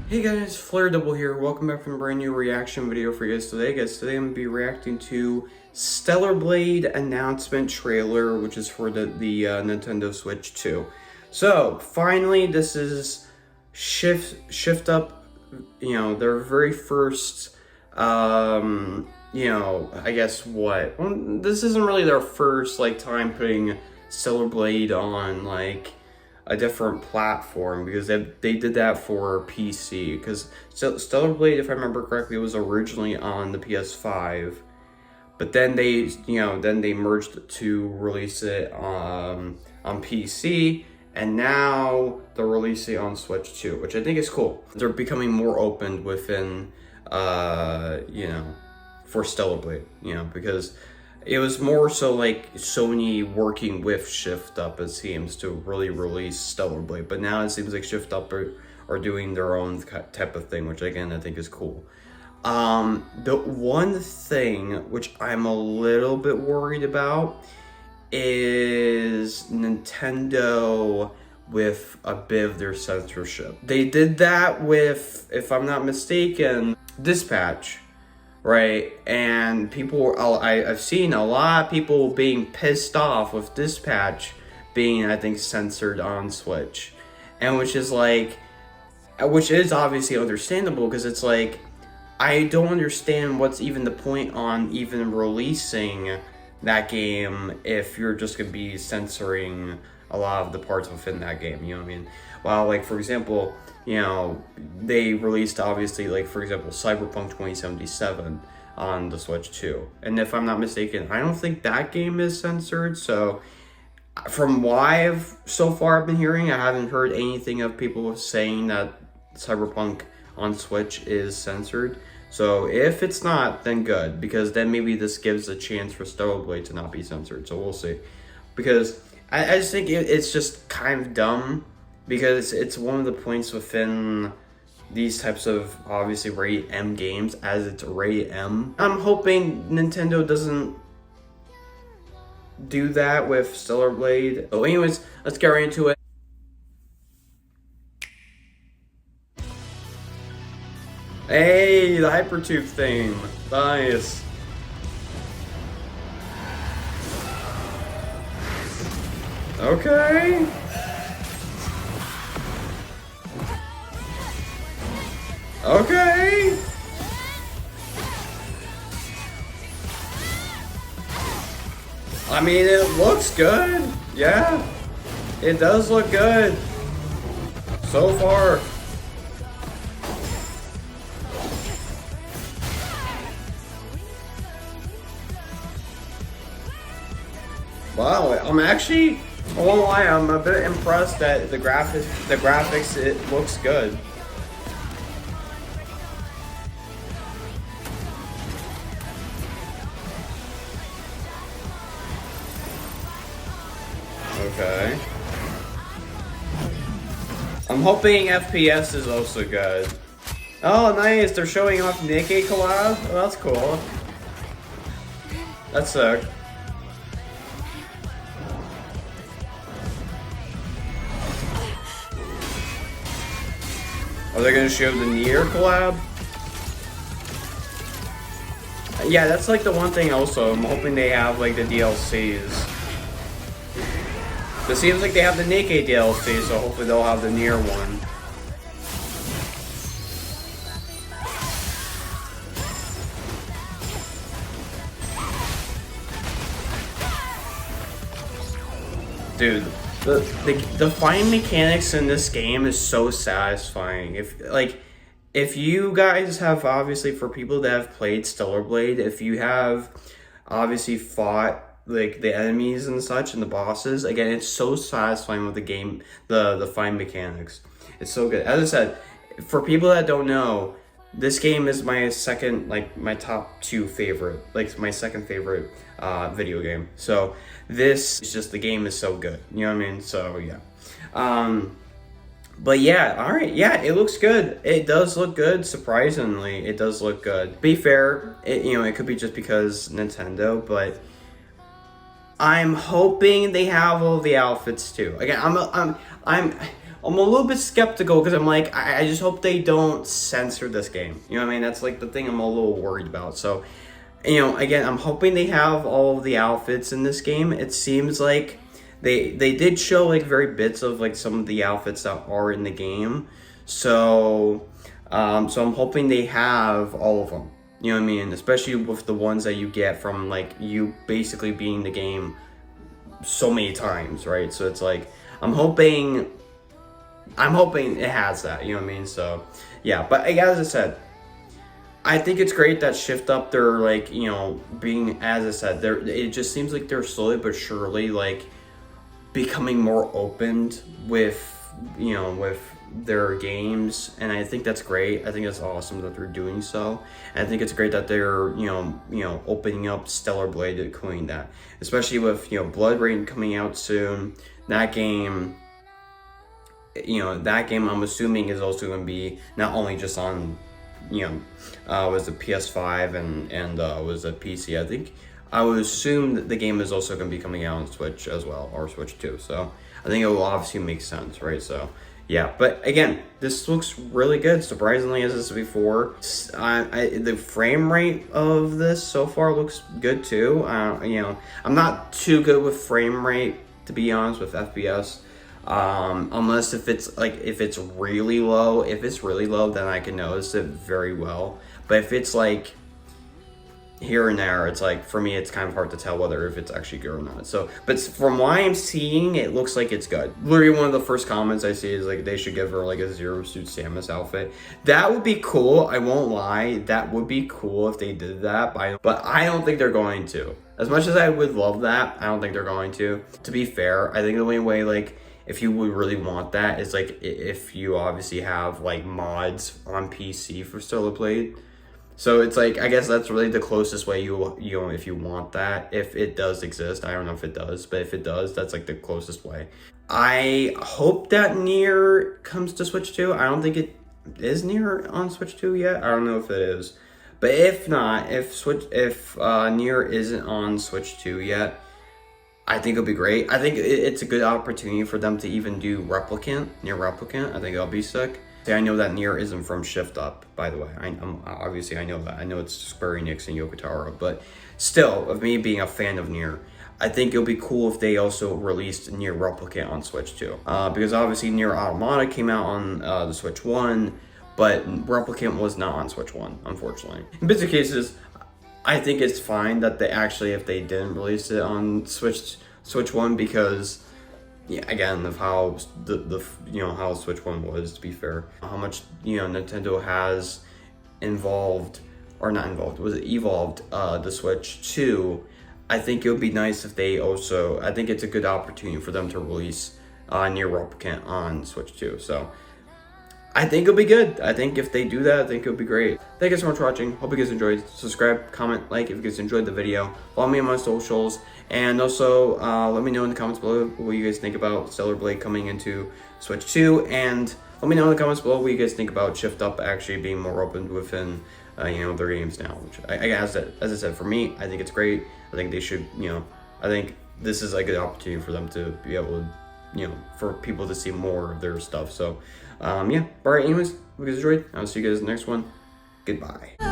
Hey guys, Flare Double here. Welcome back from a brand new reaction video for you guys today. Today I'm going to be reacting to Stellar Blade announcement trailer, which is for the Nintendo Switch 2. So, finally, this is Shift Up, their very first, I guess what? Well, this isn't really their first, time putting Stellar Blade on, a different platform, because they did that for PC, because Stellar Blade, if I remember correctly, was originally on the PS5, but then they merged it to release it on PC, and now they're releasing it on Switch 2, which I think is cool. They're becoming more open within for Stellar Blade, because it was more so like Sony working with Shift Up, it seems, to really release Stellar Blade. But now it seems like Shift Up are doing their own type of thing, which again, I think is cool. The one thing which I'm a little bit worried about is Nintendo with a bit of their censorship. They did that with, if I'm not mistaken, Dispatch. Right, and I've seen a lot of people being pissed off with Dispatch being, I think, censored on Switch, and which is obviously understandable, because it's like, I don't understand what's even the point on even releasing that game if you're just gonna be censoring a lot of the parts within that game, you know what I mean? Well, for example, they released, obviously, for example, Cyberpunk 2077 on the Switch 2. And if I'm not mistaken, I don't think that game is censored. So, from what I've so far been hearing, I haven't heard anything of people saying that Cyberpunk on Switch is censored. So, if it's not, then good, because then maybe this gives a chance for Stellar Blade to not be censored. So, we'll see. Because I just think it's just kind of dumb, because it's one of the points within these types of, obviously, rated M games, as it's rated M. I'm hoping Nintendo doesn't do that with Stellar Blade. So anyways, let's get right into it. Hey, the Hypertube theme. Nice. Okay. Okay. I mean, it looks good. Yeah. It does look good. So far. Wow, I'm actually, I won't lie, I'm a bit impressed that the graphics, it looks good. Okay. I'm hoping FPS is also good. Oh, nice, they're showing off Nikkei collab? Oh, that's cool. That's sick. Are they gonna show the Nier collab? Yeah, that's the one thing also. I'm hoping they have the DLCs. It seems like they have the Nikkei DLC, so hopefully they'll have the Nier one. Dude, the fighting mechanics in this game is so satisfying. If you guys have, obviously, for people that have played Stellar Blade, if you have obviously fought the enemies and such and the bosses, again, it's so satisfying with the game, the fight mechanics. It's so good. As I said, for people that don't know, this game is my second, my top two favorite, my second favorite video game. So this is just, the game is so good, you know what I mean? So yeah. But yeah, alright, yeah, it looks good. It does look good, surprisingly. It does look good. To be fair, it could be just because Nintendo, but I'm hoping they have all the outfits too. Again, I'm I'm a little bit skeptical because I'm like, I just hope they don't censor this game. You know what I mean? That's like the thing I'm a little worried about. So, you know, again, I'm hoping they have all of the outfits in this game. It seems like they did show like very bits of like some of the outfits that are in the game. So, so I'm hoping they have all of them. You know what I mean? Especially with the ones that you get from like you basically being the game so many times, right? So it's like I'm hoping it has that, you know what I mean? So yeah, but as I said, I think it's great that Shift Up, they're like, you know, being, as I said, it just seems like they're slowly but surely like becoming more open with, you know, with their games, and I think that's great. I think it's awesome that they're doing so. And I think it's great that they're, you know, opening up Stellar Blade to including that, especially with, you know, Blood Rain coming out soon. That game, you know, I'm assuming is also going to be not only just on, you know, was a PS5 and was a PC. I think I would assume that the game is also going to be coming out on Switch as well, or Switch 2. So I think it will obviously make sense, right? So yeah, but again, this looks really good. Surprisingly, as I said before, the frame rate of this so far looks good too. You know, I'm not too good with frame rate, to be honest, with FPS. Unless if it's really low. If it's really low, then I can notice it very well. But if it's like here and there, it's like, for me, it's kind of hard to tell whether if it's actually good or not. So, but from what I'm seeing, it looks like it's good. Literally, one of the first comments I see is like, they should give her like a Zero Suit Samus outfit. That would be cool. I won't lie. That would be cool if they did that. But I don't think they're going to. As much as I would love that, I don't think they're going to. To be fair, I think the only way, like, if you would really want that is like if you obviously have like mods on PC for Stellar Blade. So it's like, I guess that's really the closest way you know, if you want that, if it does exist. I don't know if it does, but if it does, that's like the closest way. I hope that Nier comes to Switch 2. I don't think it is Nier on Switch 2 yet. I don't know if it is. But if not, if Nier isn't on Switch 2 yet, I think it'll be great. I think it's a good opportunity for them to even do Nier Replicant. I think that'll be sick. I know that Nier isn't from Shift Up, by the way. Obviously I know that. I know it's Square Enix and Yoko Taro, but still, of me being a fan of Nier, I think it'll be cool if they also released Nier Replicant on Switch 2. Because obviously Nier Automata came out on the Switch 1, but Replicant was not on Switch 1, unfortunately. In bits of cases, I think it's fine that they actually, if they didn't release it on Switch 1, because yeah, again, of how the you know, how Switch 1 was, to be fair, how much, you know, Nintendo has evolved the Switch 2. I think it would be nice if they also, I think it's a good opportunity for them to release Nier Replicant on Switch 2. So I think it'll be good. I think if they do that, I think it'll be great. Thank you so much for watching. Hope you guys enjoyed. Subscribe, comment, like if you guys enjoyed the video. Follow me on my socials. And also, let me know in the comments below what you guys think about Stellar Blade coming into Switch 2. And let me know in the comments below what you guys think about Shift Up actually being more open within, you know, their games now. Which, as I said, for me, I think it's great. I think they should, you know, I think this is like an opportunity for them to be able to, you know, for people to see more of their stuff. So, yeah. All right, anyways, hope you guys enjoyed. I'll see you guys in the next one. Goodbye.